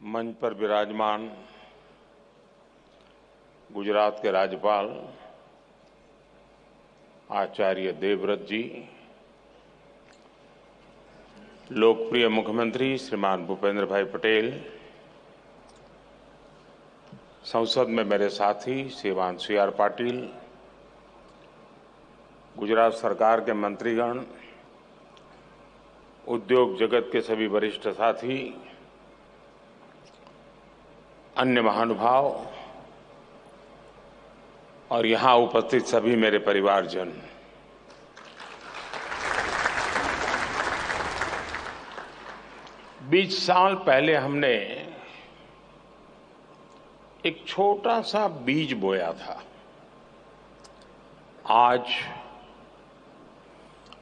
मंच पर विराजमान गुजरात के राज्यपाल आचार्य देवव्रत जी, लोकप्रिय मुख्यमंत्री श्रीमान भूपेंद्र भाई पटेल, संसद में मेरे साथी श्रीमान CR पाटिल, गुजरात सरकार के मंत्रीगण, उद्योग जगत के सभी वरिष्ठ साथी, अन्य महानुभाव और यहां उपस्थित सभी मेरे परिवारजन, बीस साल पहले हमने एक छोटा सा बीज बोया था। आज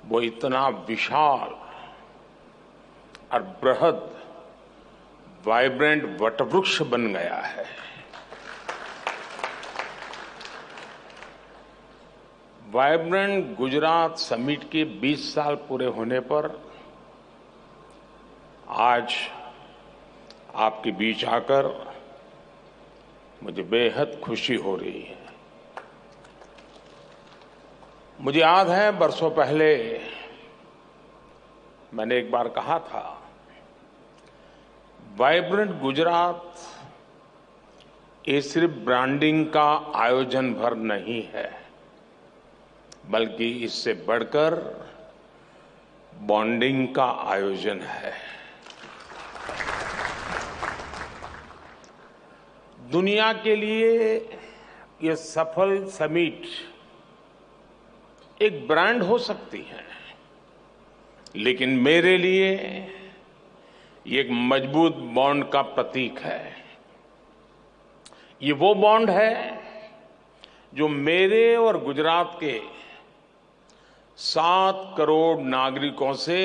वो इतना विशाल और बृहद वाइब्रेंट वटवृक्ष बन गया है। वाइब्रेंट गुजरात समिट के 20 साल पूरे होने पर आज आपके बीच आकर मुझे बेहद खुशी हो रही है। मुझे याद है बरसों पहले मैंने एक बार कहा था, वाइब्रेंट गुजरात ये सिर्फ ब्रांडिंग का आयोजन भर नहीं है, बल्कि इससे बढ़कर बॉन्डिंग का आयोजन है। दुनिया के लिए ये सफल समिट एक ब्रांड हो सकती है, लेकिन मेरे लिए ये एक मजबूत बॉन्ड का प्रतीक है। ये वो बॉन्ड है जो मेरे और गुजरात के 7 करोड़ नागरिकों से,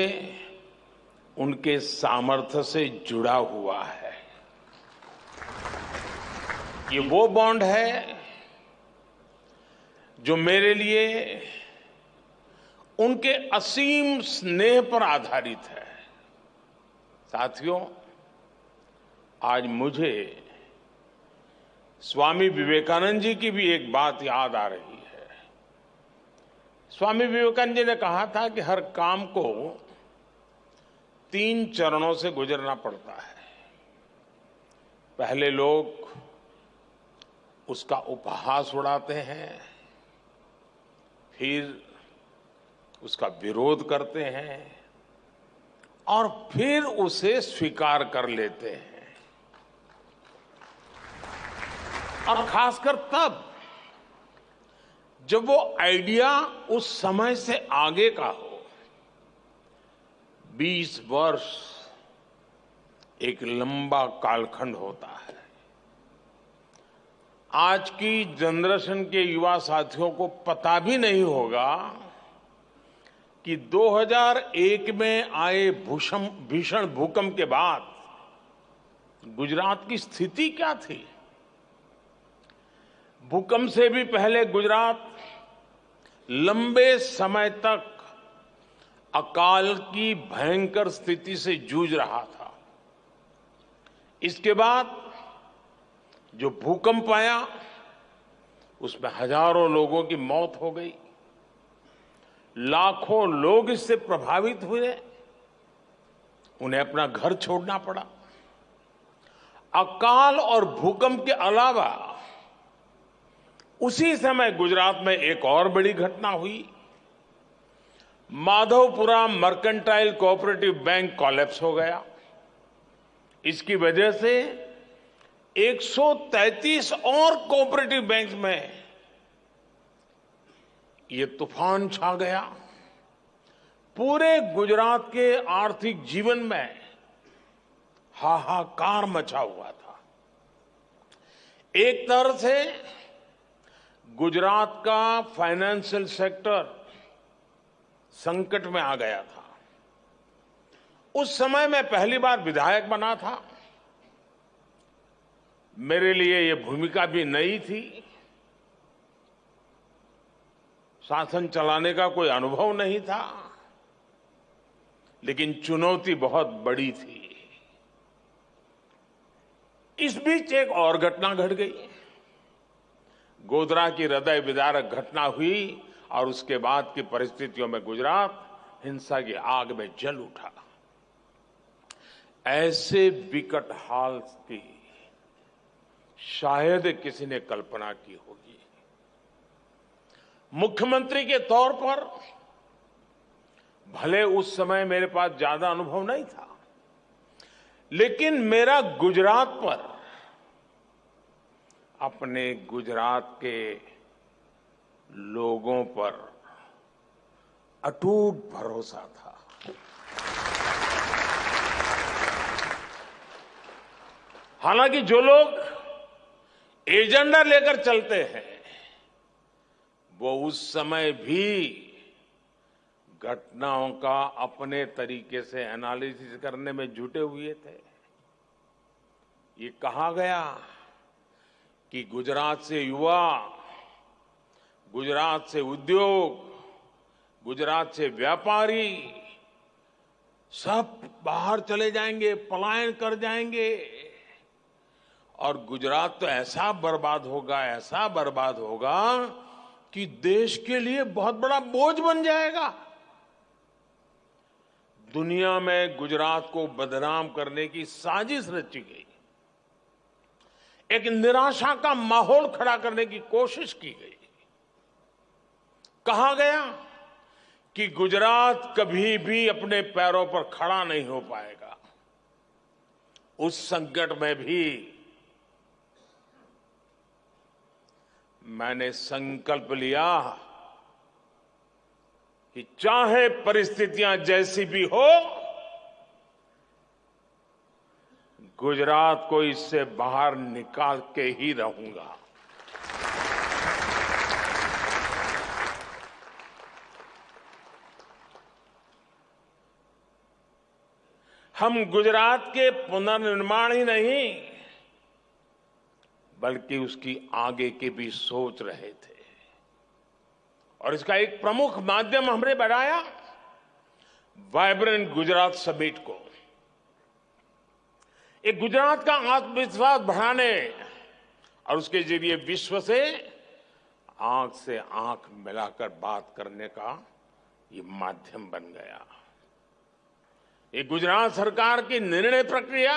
उनके सामर्थ्य से जुड़ा हुआ है। ये वो बॉन्ड है जो मेरे लिए उनके असीम स्नेह पर आधारित है। साथियों, आज मुझे स्वामी विवेकानंद जी की भी एक बात याद आ रही है। स्वामी विवेकानंद जी ने कहा था कि हर काम को 3 चरणों से गुजरना पड़ता है। पहले लोग उसका उपहास उड़ाते हैं, फिर उसका विरोध करते हैं और फिर उसे स्वीकार कर लेते हैं। और खासकर तब जब वो आइडिया उस समय से आगे का हो। 20 वर्ष एक लंबा कालखंड होता है। आज की जनरेशन के युवा साथियों को पता भी नहीं होगा कि 2001 में आए भीषण भूकंप के बाद गुजरात की स्थिति क्या थी। भूकंप से भी पहले गुजरात लंबे समय तक अकाल की भयंकर स्थिति से जूझ रहा था। इसके बाद जो भूकंप आया, उसमें हजारों लोगों की मौत हो गई, लाखों लोग इससे प्रभावित हुए, उन्हें अपना घर छोड़ना पड़ा। अकाल और भूकंप के अलावा उसी समय गुजरात में एक और बड़ी घटना हुई। Madhavpura mercantile cooperative bank collapse हो गया। इसकी वजह से 133 और कोऑपरेटिव बैंक में ये तूफान छा गया। पूरे गुजरात के आर्थिक जीवन में हाहाकार मचा हुआ था। एक तरह से गुजरात का फाइनेंशियल सेक्टर संकट में आ गया था। उस समय मैं पहली बार विधायक बना था। मेरे लिए ये भूमिका भी नई थी। शासन चलाने का कोई अनुभव नहीं था, लेकिन चुनौती बहुत बड़ी थी। इस बीच एक और घटना घट गई। गोधरा की हृदय विदारक घटना हुई और उसके बाद की परिस्थितियों में गुजरात हिंसा की आग में जल उठा। ऐसे विकट हाल की शायद किसी ने कल्पना की होगी। मुख्यमंत्री के तौर पर भले उस समय मेरे पास ज्यादा अनुभव नहीं था, लेकिन मेरा गुजरात पर, अपने गुजरात के लोगों पर अटूट भरोसा था। हालांकि जो लोग एजेंडा लेकर चलते हैं वो उस समय भी घटनाओं का अपने तरीके से एनालिसिस करने में जुटे हुए थे। ये कहा गया कि गुजरात से युवा, गुजरात से उद्योग, गुजरात से व्यापारी सब बाहर चले जाएंगे, पलायन कर जाएंगे और गुजरात तो ऐसा बर्बाद होगा, ऐसा बर्बाद होगा कि देश के लिए बहुत बड़ा बोझ बन जाएगा। दुनिया में गुजरात को बदनाम करने की साजिश रची गई। एक निराशा का माहौल खड़ा करने की कोशिश की गई। कहा गया कि गुजरात कभी भी अपने पैरों पर खड़ा नहीं हो पाएगा। उस संकट में भी मैंने संकल्प लिया कि चाहे परिस्थितियां जैसी भी हो, गुजरात को इससे बाहर निकाल के ही रहूंगा। हम गुजरात के पुनर्निर्माण ही नहीं बल्कि उसकी आगे की भी सोच रहे थे और इसका एक प्रमुख माध्यम हमने बनाया वाइब्रेंट गुजरात समिट को। एक गुजरात का आत्मविश्वास बढ़ाने और उसके जरिए विश्व से आंख मिलाकर बात करने का ये माध्यम बन गया। ये गुजरात सरकार की निर्णय प्रक्रिया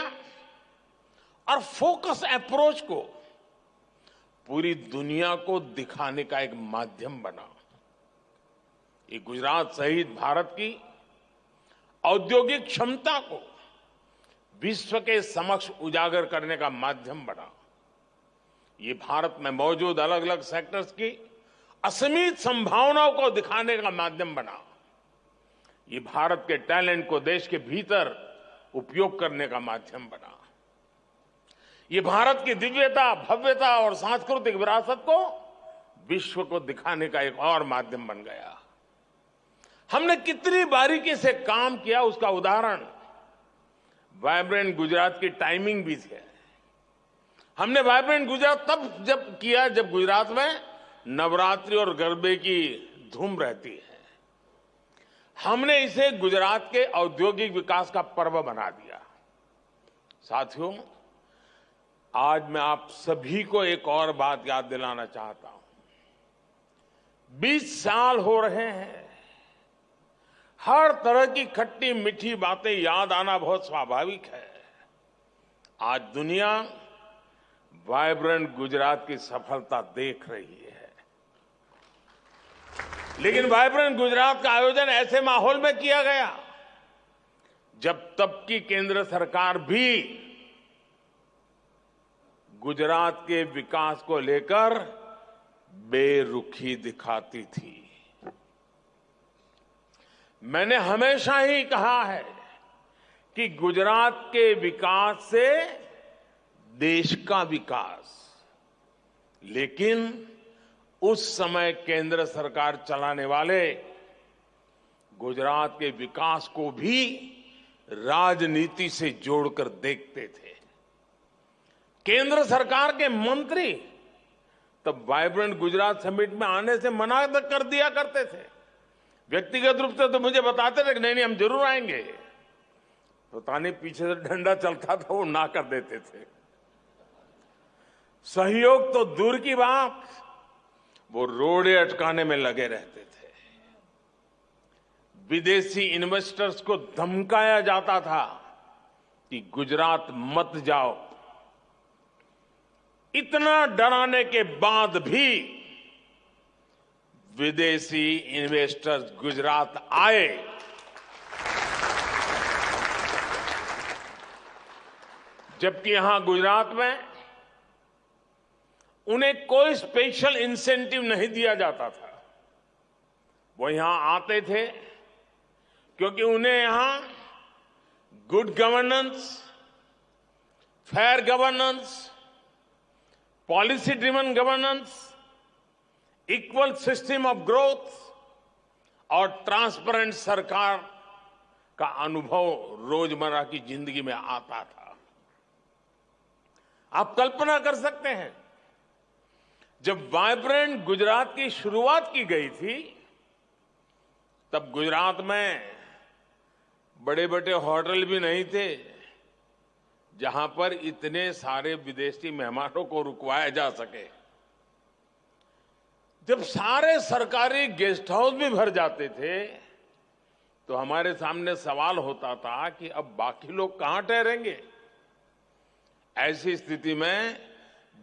और फोकस अप्रोच को पूरी दुनिया को दिखाने का एक माध्यम बना। ये गुजरात सहित भारत की औद्योगिक क्षमता को विश्व के समक्ष उजागर करने का माध्यम बना। ये भारत में मौजूद अलग अलग सेक्टर्स की असीमित संभावनाओं को दिखाने का माध्यम बना। ये भारत के टैलेंट को देश के भीतर उपयोग करने का माध्यम बना। ये भारत की दिव्यता, भव्यता और सांस्कृतिक विरासत को विश्व को दिखाने का एक और माध्यम बन गया। हमने कितनी बारीकी से काम किया उसका उदाहरण वाइब्रेंट गुजरात की टाइमिंग भी है। हमने वाइब्रेंट गुजरात तब जब किया जब गुजरात में नवरात्रि और गरबे की धूम रहती है। हमने इसे गुजरात के औद्योगिक विकास का पर्व बना दिया। साथियों, आज मैं आप सभी को एक और बात याद दिलाना चाहता हूं। 20 साल हो रहे हैं। हर तरह की खट्टी मीठी बातें याद आना बहुत स्वाभाविक है। आज दुनिया वाइब्रेंट गुजरात की सफलता देख रही है, लेकिन वाइब्रेंट गुजरात का आयोजन ऐसे माहौल में किया गया जब तब की केंद्र सरकार भी गुजरात के विकास को लेकर बेरुखी दिखाती थी। मैंने हमेशा ही कहा है कि गुजरात के विकास से देश का विकास, लेकिन उस समय केंद्र सरकार चलाने वाले गुजरात के विकास को भी राजनीति से जोड़कर देखते थे। केंद्र सरकार के मंत्री तब वाइब्रेंट गुजरात समिट में आने से मना कर दिया करते थे। व्यक्तिगत रूप से तो मुझे बताते थे कि नहीं हम जरूर आएंगे। पता नहीं पीछे से डंडा चलता था, वो ना कर देते थे। सहयोग तो दूर की बात, वो रोड़े अटकाने में लगे रहते थे। विदेशी इन्वेस्टर्स को धमकाया जाता था कि गुजरात मत जाओ। इतना डराने के बाद भी विदेशी इन्वेस्टर्स गुजरात आए। जबकि यहां गुजरात में उन्हें कोई स्पेशल इंसेंटिव नहीं दिया जाता था। वो यहां आते थे क्योंकि उन्हें यहां good governance, fair governance, policy driven governance, equal system of growth और ट्रांसपेरेंट सरकार का अनुभव रोजमर्रा की जिंदगी में आता था। आप कल्पना कर सकते हैं, जब वाइब्रेंट गुजरात की शुरुआत की गई थी, तब गुजरात में बड़े बड़े होटल भी नहीं थे जहां पर इतने सारे विदेशी मेहमानों को रुकवाया जा सके। जब सारे सरकारी गेस्ट हाउस भी भर जाते थे तो हमारे सामने सवाल होता था कि अब बाकी लोग कहां ठहरेंगे। ऐसी स्थिति में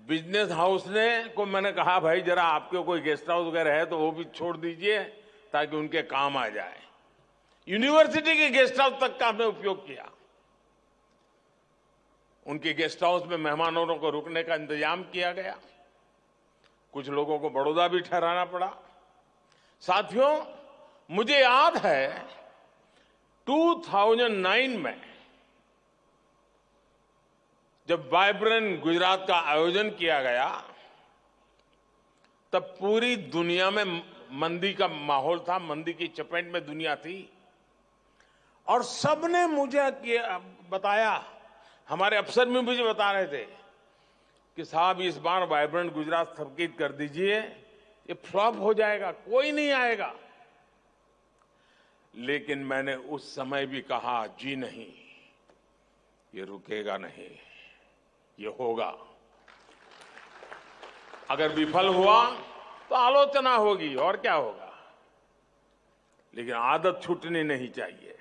बिजनेस हाउस ने को मैंने कहा, भाई जरा आपके कोई गेस्ट हाउस वगैरह है तो वो भी छोड़ दीजिए ताकि उनके काम आ जाए। यूनिवर्सिटी के गेस्ट हाउस तक का हमने उपयोग किया। उनके गेस्ट हाउस में मेहमानों को रुकने का इंतजाम किया गया। कुछ लोगों को बड़ौदा भी ठहराना पड़ा। साथियों, मुझे याद है 2009 में जब वाइब्रेंट गुजरात का आयोजन किया गया, तब पूरी दुनिया में मंदी का माहौल था, मंदी की चपेट में दुनिया थी। और सबने मुझे बताया, हमारे अफसर भी मुझे बता रहे थे कि साहब इस बार वाइब्रेंट गुजरात स्थगित कर दीजिए, ये फ्लॉप हो जाएगा, कोई नहीं आएगा। लेकिन मैंने उस समय भी कहा, जी नहीं, ये रुकेगा नहीं, ये होगा। अगर विफल हुआ तो आलोचना होगी और क्या होगा, लेकिन आदत छूटनी नहीं चाहिए।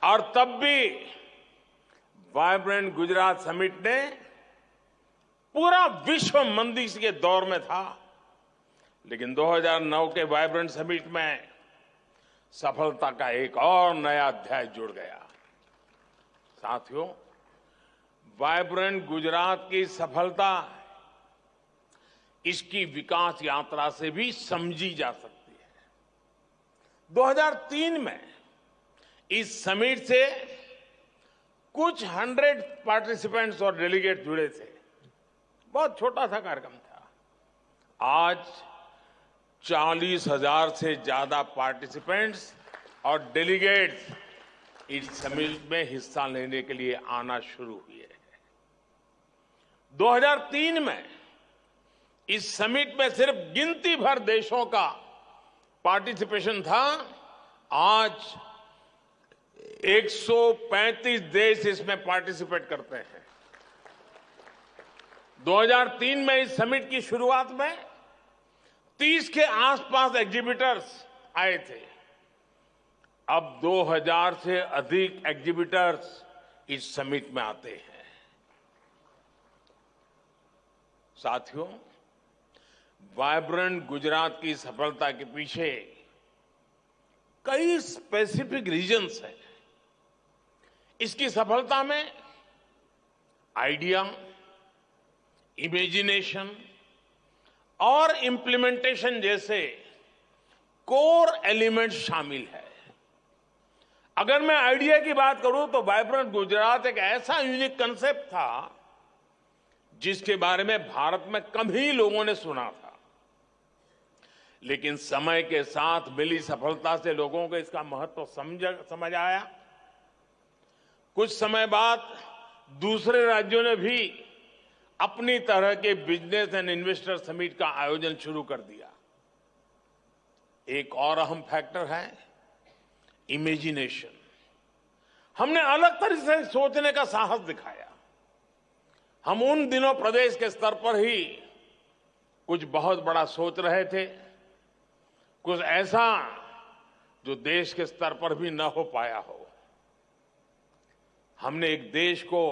और तब भी वाइब्रेंट गुजरात समिट ने, पूरा विश्व मंदी के दौर में था, लेकिन 2009 के वाइब्रेंट समिट में सफलता का एक और नया अध्याय जुड़ गया। साथियों, वाइब्रेंट गुजरात की सफलता इसकी विकास यात्रा से भी समझी जा सकती है। 2003 में इस समिट से कुछ 100 पार्टिसिपेंट्स और डेलीगेट जुड़े थे। बहुत छोटा सा कार्यक्रम था। आज 40,000 से ज्यादा पार्टिसिपेंट्स और डेलीगेट्स इस समिट में हिस्सा लेने के लिए आना शुरू हुए हैं। 2003 में इस समिट में सिर्फ गिनती भर देशों का पार्टिसिपेशन था। आज 135 देश इसमें पार्टिसिपेट करते हैं। 2003 में इस समिट की शुरुआत में 30 के आसपास एग्जीबिटर्स आए थे। अब 2000 से अधिक एग्जीबिटर्स इस समिट में आते हैं। साथियों, वाइब्रेंट गुजरात की सफलता के पीछे कई स्पेसिफिक रीजंस हैं। इसकी सफलता में आइडिया, इमेजिनेशन और इंप्लीमेंटेशन जैसे कोर एलिमेंट्स शामिल है। अगर मैं आइडिया की बात करूं तो वाइब्रेंट गुजरात एक ऐसा यूनिक कंसेप्ट था जिसके बारे में भारत में कम ही लोगों ने सुना था। लेकिन समय के साथ मिली सफलता से लोगों को इसका महत्व समझ आया। कुछ समय बाद दूसरे राज्यों ने भी अपनी तरह के बिजनेस एंड इन्वेस्टर समिट का आयोजन शुरू कर दिया। एक और अहम फैक्टर है इमेजिनेशन। हमने अलग तरह से सोचने का साहस दिखाया। हम उन दिनों प्रदेश के स्तर पर ही कुछ बहुत बड़ा सोच रहे थे, कुछ ऐसा जो देश के स्तर पर भी न हो पाया हो। हमने एक देश को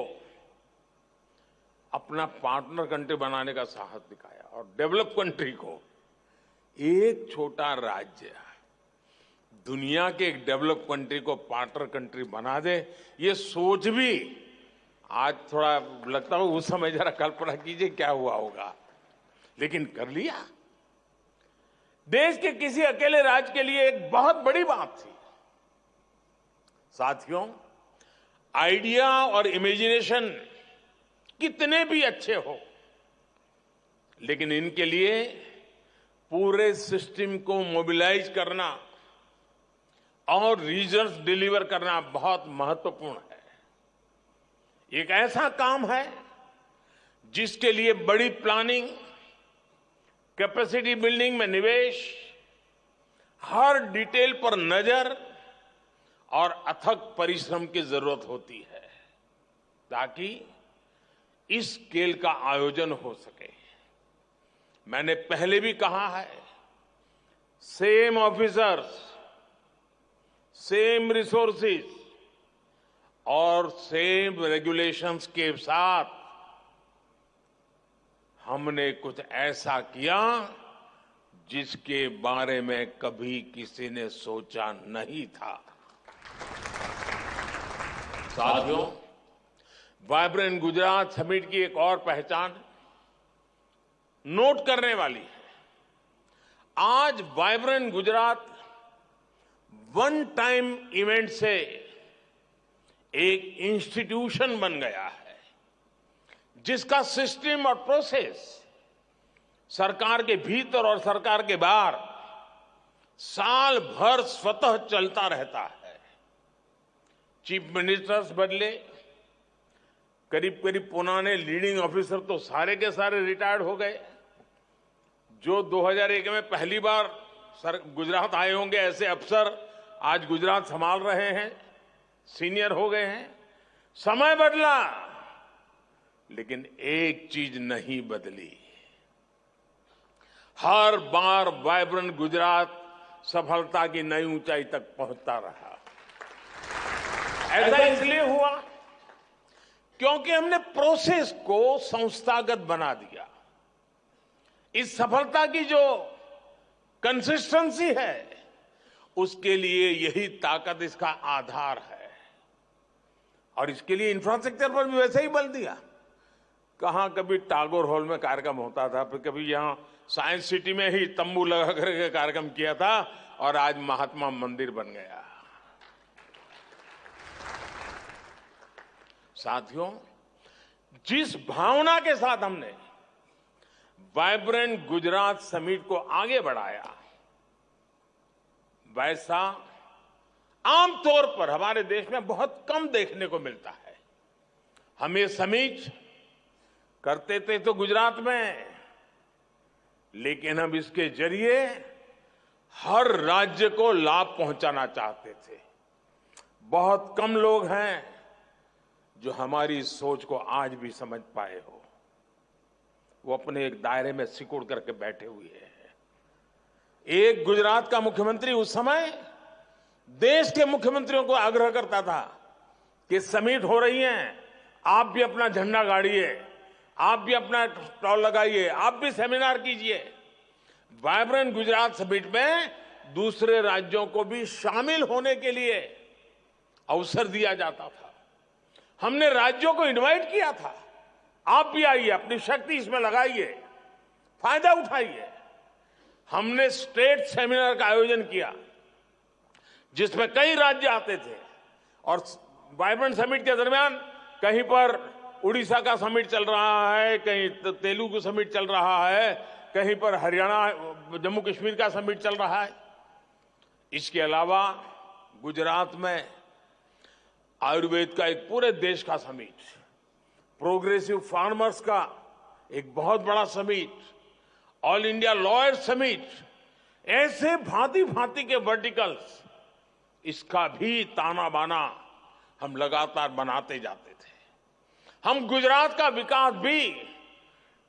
अपना पार्टनर कंट्री बनाने का साहस दिखाया और डेवलप कंट्री को एक छोटा राज्य दुनिया के एक डेवलप कंट्री को पार्टनर कंट्री बना दे, ये सोच भी आज थोड़ा लगता है, उस समय जरा कल्पना कीजिए क्या हुआ होगा, लेकिन कर लिया। देश के किसी अकेले राज्य के लिए एक बहुत बड़ी बात थी। साथियों, आइडिया और इमेजिनेशन कितने भी अच्छे हो, लेकिन इनके लिए पूरे सिस्टम को मोबिलाइज करना और रिजल्ट्स डिलीवर करना बहुत महत्वपूर्ण है। एक ऐसा काम है जिसके लिए बड़ी प्लानिंग, कैपेसिटी बिल्डिंग में निवेश, हर डिटेल पर नजर और अथक परिश्रम की जरूरत होती है ताकि इस स्केल का आयोजन हो सके। मैंने पहले भी कहा है, सेम ऑफिसर्स, सेम रिसोर्सेज और सेम रेगुलेशंस के साथ हमने कुछ ऐसा किया जिसके बारे में कभी किसी ने सोचा नहीं था। साथियों, वाइब्रेंट गुजरात समिट की एक और पहचान नोट करने वाली है। आज vibrant Gujarat one time event से एक इंस्टीट्यूशन बन गया है जिसका सिस्टम और प्रोसेस सरकार के भीतर और सरकार के बाहर साल भर स्वतः चलता रहता है। चीफ मिनिस्टर्स बदले, करीब करीब पुराने लीडिंग ऑफिसर तो सारे के सारे रिटायर्ड हो गए। जो 2001 में पहली बार गुजरात आए होंगे ऐसे अफसर आज गुजरात संभाल रहे हैं, सीनियर हो गए हैं। समय बदला, लेकिन एक चीज नहीं बदली। हर बार वाइब्रेंट गुजरात सफलता की नई ऊंचाई तक पहुंचता रहा। ऐसा इसलिए हुआ क्योंकि हमने प्रोसेस को संस्थागत बना दिया। इस सफलता की जो कंसिस्टेंसी है, उसके लिए यही ताकत इसका आधार है। और इसके लिए इंफ्रास्ट्रक्चर पर भी वैसे ही बल दिया। कहां कभी टागोर हॉल में कार्यक्रम होता था, फिर कभी यहां साइंस सिटी में ही तंबू लगा करके कार्यक्रम किया था, और आज महात्मा मंदिर बन गया। साथियों, जिस भावना के साथ हमने वाइब्रेंट गुजरात समिट को आगे बढ़ाया, वैसा आमतौर पर हमारे देश में बहुत कम देखने को मिलता है। हम ये समिट करते थे तो गुजरात में, लेकिन हम इसके जरिए हर राज्य को लाभ पहुंचाना चाहते थे। बहुत कम लोग हैं जो हमारी सोच को आज भी समझ पाए हो। वो अपने एक दायरे में सिकुड़ करके बैठे हुए हैं। एक गुजरात का मुख्यमंत्री उस समय देश के मुख्यमंत्रियों को आग्रह करता था कि समिट हो रही है, आप भी अपना झंडा गाड़िए, आप भी अपना स्टॉल लगाइए, आप भी सेमिनार कीजिए। वाइब्रेंट गुजरात समिट में दूसरे राज्यों को भी शामिल होने के लिए अवसर दिया जाता था। हमने राज्यों को इनवाइट किया था, आप भी आइए, अपनी शक्ति इसमें लगाइए, फायदा उठाइए। हमने स्टेट सेमिनार का आयोजन किया जिसमें कई राज्य आते थे, और वाइब्रेंट समिट के दरमियान कहीं पर उड़ीसा का समिट चल रहा है, कहीं तेलुगु समिट चल रहा है, कहीं पर हरियाणा जम्मू कश्मीर का समिट चल रहा है। इसके अलावा गुजरात में आयुर्वेद का एक पूरे देश का समिट, प्रोग्रेसिव फार्मर्स का एक बहुत बड़ा summit, all India lawyer summit, ऐसे भांति भांति के वर्टिकल्स, इसका भी ताना बाना हम लगातार बनाते जाते थे। हम गुजरात का विकास भी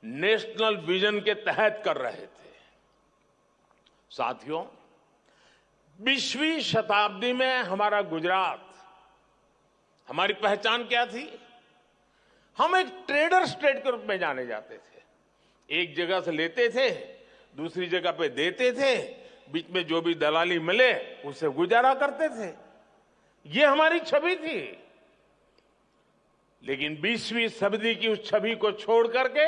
नेशनल विजन के तहत कर रहे थे। साथियों, 20वीं शताब्दी में हमारा गुजरात, हमारी पहचान क्या थी? हम एक ट्रेडर स्टेट के रूप में जाने जाते थे। एक जगह से लेते थे, दूसरी जगह पे देते थे, बीच में जो भी दलाली मिले उससे गुजारा करते थे। ये हमारी छवि थी। लेकिन 20वीं सदी की उस छवि को छोड़ करके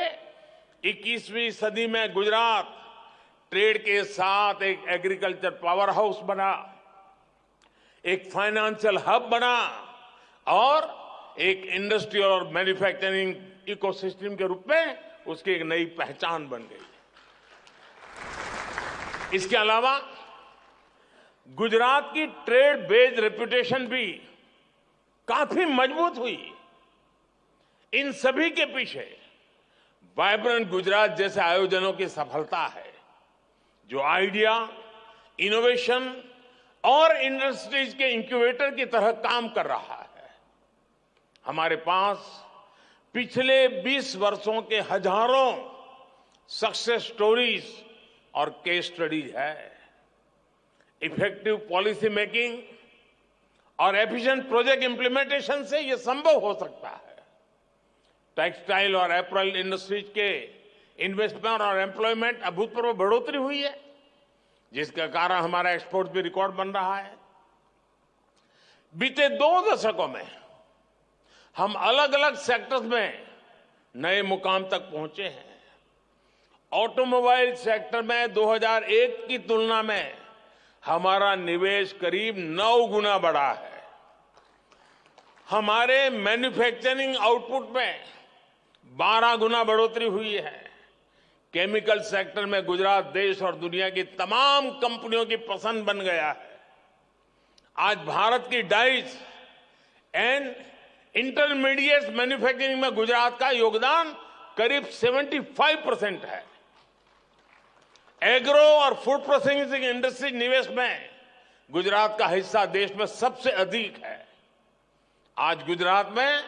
21वीं सदी में गुजरात ट्रेड के साथ एक एग्रीकल्चर पावर हाउस बना, एक फाइनेंशियल हब बना और एक इंडस्ट्रियल और मैन्युफैक्चरिंग इकोसिस्टम के रूप में उसकी एक नई पहचान बन गई। इसके अलावा गुजरात की ट्रेड बेस्ड रेपुटेशन भी काफी मजबूत हुई। इन सभी के पीछे वाइब्रेंट गुजरात जैसे आयोजनों की सफलता है, जो आइडिया, इनोवेशन और इंडस्ट्रीज के इंक्यूबेटर की तरह काम कर रहा है। हमारे पास पिछले 20 वर्षों के हजारों सक्सेस स्टोरीज और केस स्टडीज है। इफेक्टिव पॉलिसी मेकिंग और एफिशिएंट प्रोजेक्ट इंप्लीमेंटेशन से यह संभव हो सकता है। टेक्सटाइल और एपरल इंडस्ट्रीज के इन्वेस्टमेंट और एम्प्लॉयमेंट अभूतपूर्व बढ़ोतरी हुई है, जिसके कारण हमारा एक्सपोर्ट भी रिकॉर्ड बन रहा है। बीते 2 दशकों में हम अलग अलग सेक्टर्स में नए मुकाम तक पहुंचे हैं। ऑटोमोबाइल सेक्टर में 2001 की तुलना में हमारा निवेश करीब 9 गुना बढ़ा है। हमारे मैन्युफैक्चरिंग आउटपुट में 12 गुना बढ़ोतरी हुई है। केमिकल सेक्टर में गुजरात देश और दुनिया की तमाम कंपनियों की पसंद बन गया है। आज भारत की डाइस एंड इंटरमीडिएट मैन्युफैक्चरिंग में गुजरात का योगदान करीब 75% है। एग्रो और फूड प्रोसेसिंग इंडस्ट्री निवेश में गुजरात का हिस्सा देश में सबसे अधिक है। आज गुजरात में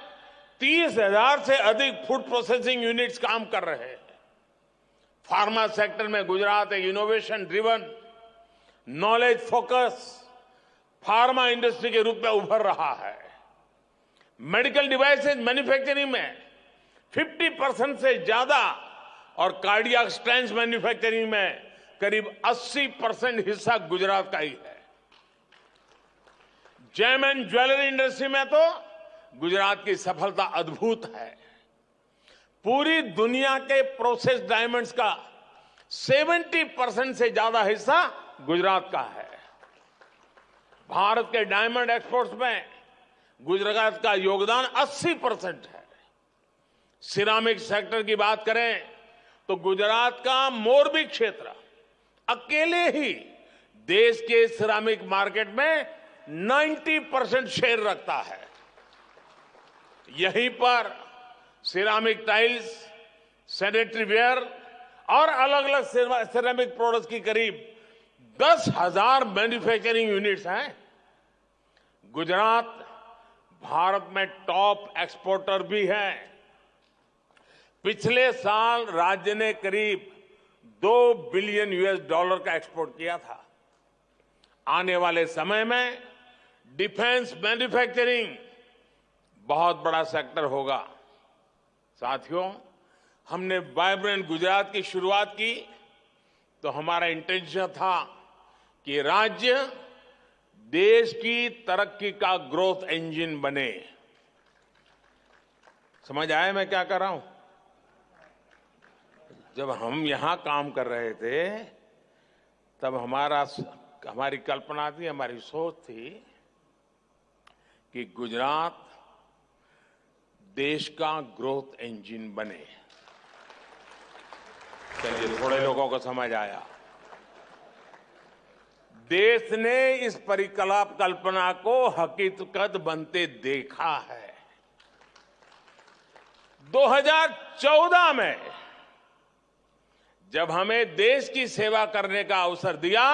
30,000 से अधिक फूड प्रोसेसिंग यूनिट्स काम कर रहे हैं। फार्मा सेक्टर में गुजरात एक innovation driven, knowledge focus pharma industry के रूप में उभर रहा है। मेडिकल डिवाइसेज मैन्युफैक्चरिंग में 50% से ज्यादा और कार्डियक स्टेंट्स मैन्युफैक्चरिंग में करीब 80% हिस्सा गुजरात का ही है। जेम एंड ज्वेलरी इंडस्ट्री में तो गुजरात की सफलता अद्भुत है। पूरी दुनिया के प्रोसेस डायमंड्स का 70% से ज्यादा हिस्सा गुजरात का है। भारत के डायमंड एक्सपोर्ट्स में गुजरात का योगदान 80% है। सिरामिक सेक्टर की बात करें तो गुजरात का मोरबी क्षेत्र अकेले ही देश के सिरामिक मार्केट में 90% शेयर रखता है। यहीं पर सिरामिक टाइल्स, सैनिटरी वेयर और अलग अलग सिरामिक प्रोडक्ट्स की करीब 10,000 मैन्युफैक्चरिंग यूनिट्स हैं। गुजरात भारत में टॉप एक्सपोर्टर भी है। पिछले साल राज्य ने करीब $2 बिलियन का एक्सपोर्ट किया था। आने वाले समय में डिफेंस मैन्युफैक्चरिंग बहुत बड़ा सेक्टर होगा। साथियों, हमने वाइब्रेंट गुजरात की शुरुआत की तो हमारा इंटेंशन था कि राज्य देश की तरक्की का ग्रोथ इंजन बने। समझ आया मैं क्या कर रहा हूं? जब हम यहां काम कर रहे थे तब हमारी कल्पना थी, हमारी सोच थी कि गुजरात देश का ग्रोथ इंजन बने। चलिए, थोड़े लोगों को समझ आया। देश ने इस परिकल्पना को हकीकत बनते देखा है। 2014 में जब हमें देश की सेवा करने का अवसर दिया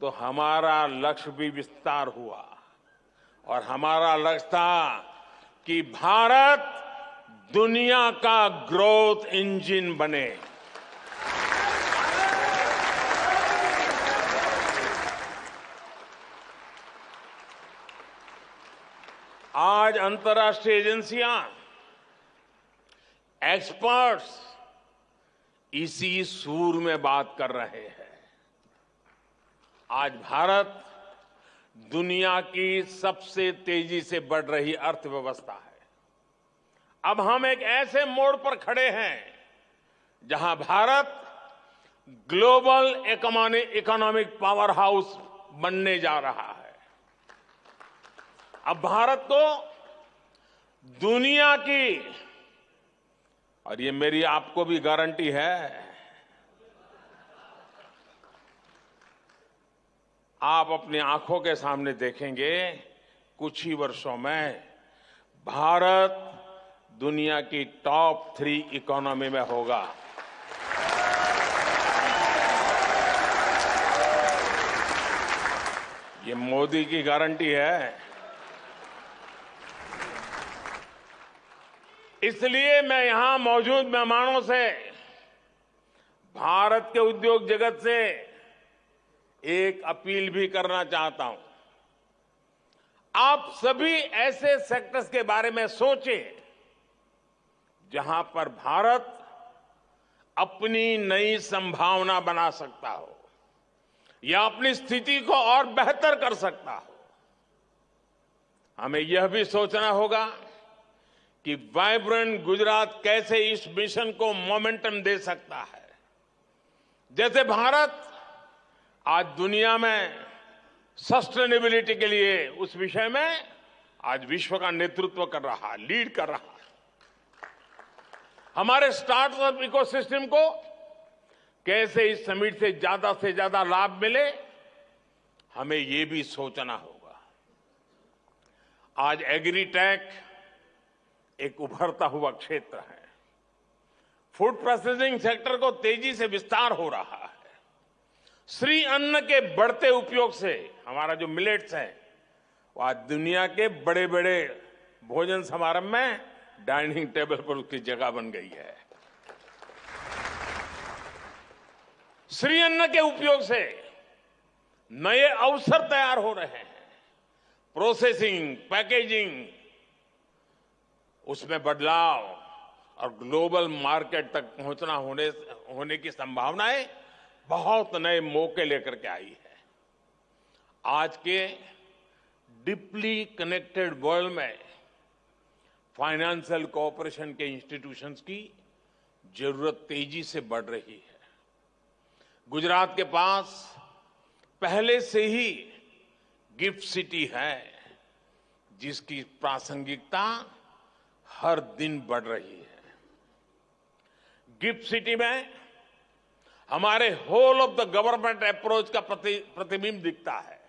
तो हमारा लक्ष्य भी विस्तार हुआ और हमारा लक्ष्य था कि भारत दुनिया का ग्रोथ इंजन बने। आज अंतर्राष्ट्रीय एजेंसियां, एक्सपर्ट्स इसी सूर में बात कर रहे हैं। आज भारत दुनिया की सबसे तेजी से बढ़ रही अर्थव्यवस्था है। अब हम एक ऐसे मोड़ पर खड़े हैं जहां Bharat global economic power house बनने जा रहा है। अब भारत को दुनिया की, और ये मेरी आपको भी गारंटी है, आप अपनी आंखों के सामने देखेंगे कुछ ही वर्षों में भारत दुनिया की टॉप 3 इकोनॉमी में होगा। ये मोदी की गारंटी है। इसलिए मैं यहां मौजूद मेहमानों से, भारत के उद्योग जगत से एक अपील भी करना चाहता हूं। आप सभी ऐसे सेक्टर्स के बारे में सोचें जहां पर भारत अपनी नई संभावना बना सकता हो या अपनी स्थिति को और बेहतर कर सकता हो। हमें यह भी सोचना होगा कि वाइब्रेंट गुजरात कैसे इस मिशन को मोमेंटम दे सकता है। जैसे भारत आज दुनिया में सस्टेनेबिलिटी के लिए उस विषय में आज विश्व का नेतृत्व कर रहा है, लीड कर रहा है। हमारे स्टार्टअप इकोसिस्टम को कैसे इस समिट से ज्यादा लाभ मिले, हमें ये भी सोचना होगा। आज एग्रीटेक एक उभरता हुआ क्षेत्र है। फूड प्रोसेसिंग सेक्टर को तेजी से विस्तार हो रहा है। श्री अन्न के बढ़ते उपयोग से हमारा जो मिलेट्स है वो आज दुनिया के बड़े बड़े भोजन समारोह में डाइनिंग टेबल पर उसकी जगह बन गई है। श्री अन्न के उपयोग से नए अवसर तैयार हो रहे हैं। प्रोसेसिंग, पैकेजिंग, उसमें बदलाव और ग्लोबल मार्केट तक पहुंचना होने की संभावनाएं बहुत नए मौके लेकर के आई है। आज के डीपली कनेक्टेड वर्ल्ड में फाइनेंशियल कोऑपरेशन के इंस्टीट्यूशंस की जरूरत तेजी से बढ़ रही है। गुजरात के पास पहले से ही गिफ्ट सिटी है, जिसकी प्रासंगिकता हर दिन बढ़ रही है। गिफ्ट सिटी में हमारे whole of the government approach का प्रतिबिंब दिखता है।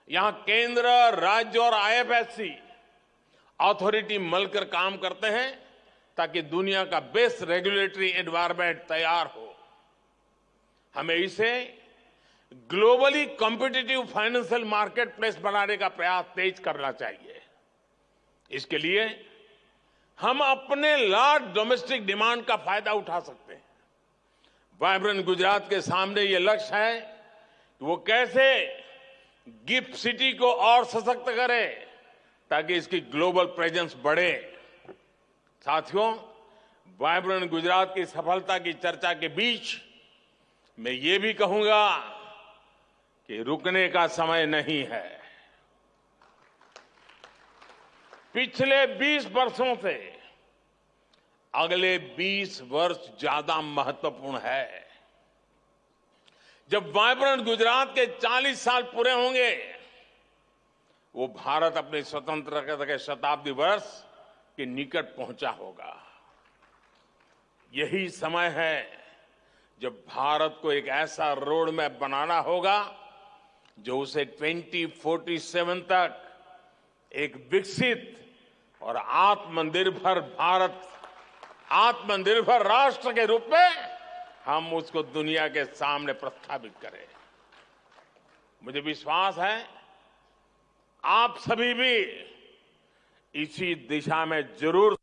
यहां केंद्र, राज्य और आईएफएससी अथॉरिटी मिलकर काम करते हैं ताकि दुनिया का बेस्ट रेगुलेटरी एनवायरनमेंट तैयार हो। हमें इसे globally competitive financial market place बनाने का प्रयास तेज करना चाहिए। इसके लिए हम अपने लार्ज डोमेस्टिक डिमांड का फायदा उठा सकते हैं। वाइब्रेंट गुजरात के सामने ये लक्ष्य है कि वो कैसे गिफ्ट सिटी को और सशक्त करे ताकि इसकी ग्लोबल प्रेजेंस बढ़े। साथियों, वाइब्रेंट गुजरात की सफलता की चर्चा के बीच मैं ये भी कहूंगा कि रुकने का समय नहीं है। पिछले 20 वर्षों से अगले 20 वर्ष ज्यादा महत्वपूर्ण है। जब वाइब्रेंट गुजरात के 40 साल पूरे होंगे, वो भारत अपने स्वतंत्रता के शताब्दी वर्ष के निकट पहुंचा होगा। यही समय है जब भारत को एक ऐसा रोड मैप बनाना होगा जो उसे 2047 तक एक विकसित और आत्मनिर्भर राष्ट्र के रूप में हम उसको दुनिया के सामने प्रस्थापित करें। मुझे विश्वास है आप सभी भी इसी दिशा में जरूर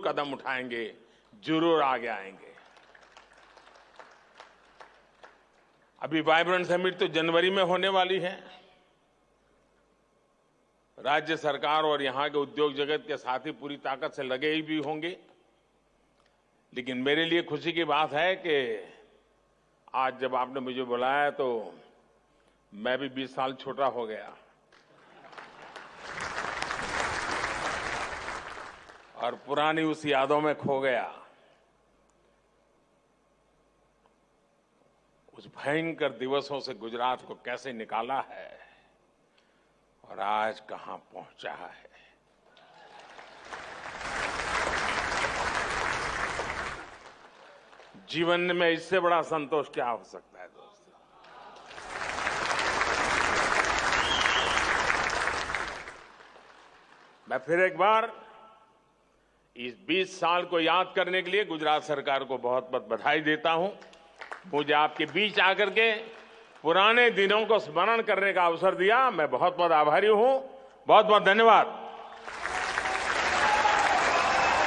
कदम उठाएंगे, जरूर आगे आएंगे। अभी वाइब्रेंट समिट तो जनवरी में होने वाली है। राज्य सरकार और यहां के उद्योग जगत के साथी पूरी ताकत से लगे ही भी होंगे। लेकिन मेरे लिए खुशी की बात है कि आज जब आपने मुझे बुलाया तो मैं भी 20 साल छोटा हो गया और पुरानी उस यादों में खो गया। उस भयंकर दिवसों से गुजरात को कैसे निकाला है और आज कहां पहुंचा है। जीवन में इससे बड़ा संतोष क्या हो सकता है दोस्तों। मैं फिर एक बार इस 20 साल को याद करने के लिए गुजरात सरकार को बहुत बहुत बधाई देता हूं। मुझे आपके बीच आकर के पुराने दिनों को स्मरण करने का अवसर दिया, मैं बहुत बहुत आभारी हूं। बहुत बहुत धन्यवाद।